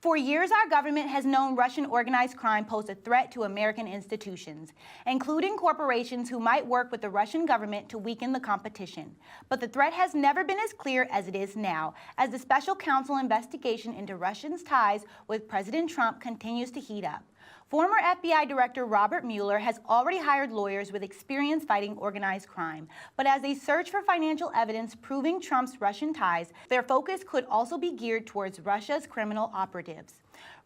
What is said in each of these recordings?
For years, our government has known Russian organized crime pose a threat to American institutions, including corporations who might work with the Russian government to weaken the competition. But the threat has never been as clear as it is now, as the special counsel investigation into Russians' ties with President Trump continues to heat up. Former FBI Director Robert Mueller has already hired lawyers with experience fighting organized crime. But as they search for financial evidence proving Trump's Russian ties, their focus could also be geared towards Russia's criminal operatives.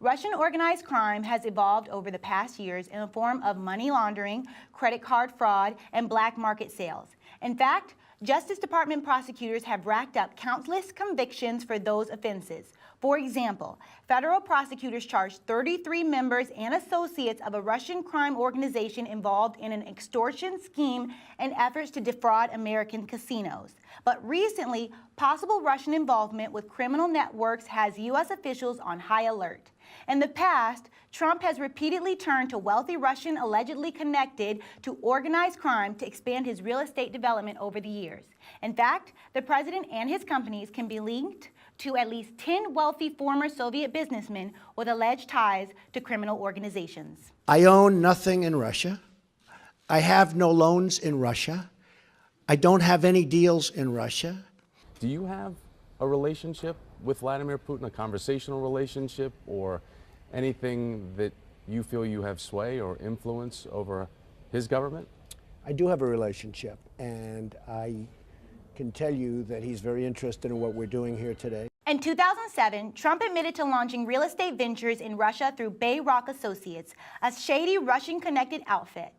Russian organized crime has evolved over the past years in the form of money laundering, credit card fraud, and black market sales. In fact, Justice Department prosecutors have racked up countless convictions for those offenses. For example, federal prosecutors charged 33 members and associates of a Russian crime organization involved in an extortion scheme and efforts to defraud American casinos. But recently, possible Russian involvement with criminal networks has U.S. officials on high alert. In the past, Trump has repeatedly turned to wealthy Russian allegedly connected to organized crime to expand his real estate development over the years. In fact, the president and his companies can be linked to at least 10 wealthy former Soviet businessmen with alleged ties to criminal organizations. I own nothing in Russia. I have no loans in Russia. I don't have any deals in Russia. Do you have a relationship with Vladimir Putin, a conversational relationship, or anything that you feel you have sway or influence over his government? I do have a relationship, and I can tell you that he's very interested in what we're doing here today. In 2007, Trump admitted to launching real estate ventures in Russia through Bayrock Associates, a shady Russian-connected outfit.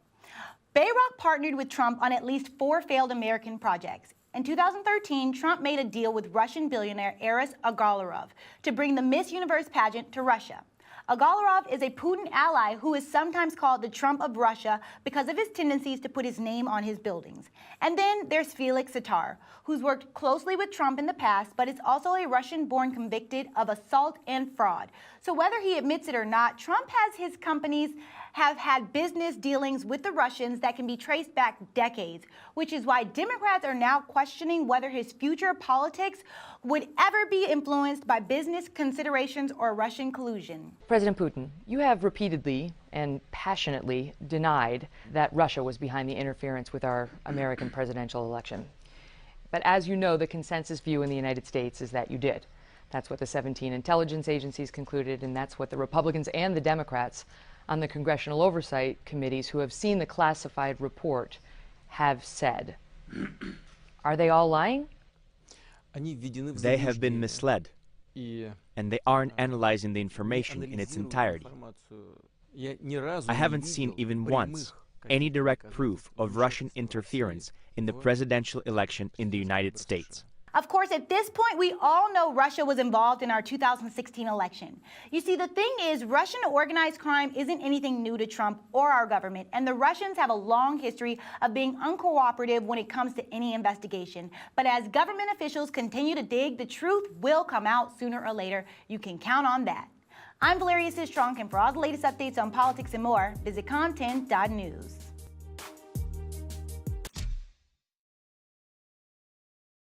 Bayrock partnered with Trump on at least 4 failed American projects. In 2013, Trump made a deal with Russian billionaire Aras Agalarov to bring the Miss Universe pageant to Russia. Agalarov is a Putin ally who is sometimes called the Trump of Russia because of his tendencies to put his name on his buildings. And then there's Felix Satar, who's worked closely with Trump in the past, but is also a Russian-born convicted of assault and fraud. So whether he admits it or not, Trump has his companies have had business dealings with the Russians that can be traced back decades, which is why Democrats are now questioning whether his future politics would ever be influenced by business considerations or Russian collusion. President Putin, you have repeatedly and passionately denied that Russia was behind the interference with our American presidential election. But as you know, the consensus view in the United States is that you did. That's what the 17 intelligence agencies concluded, and that's what the Republicans and the Democrats on the congressional oversight committees who have seen the classified report have said. Are they all lying? They have been misled, and they aren't analyzing the information in its entirety. I haven't seen even once any direct proof of Russian interference in the presidential election in the United States. Of course, at this point, we all know Russia was involved in our 2016 election. You see, the thing is, Russian organized crime isn't anything new to Trump or our government, and the Russians have a long history of being uncooperative when it comes to any investigation. But as government officials continue to dig, the truth will come out sooner or later. You can count on that. I'm Valeria Sistrunk, and for all the latest updates on politics and more, visit content.news.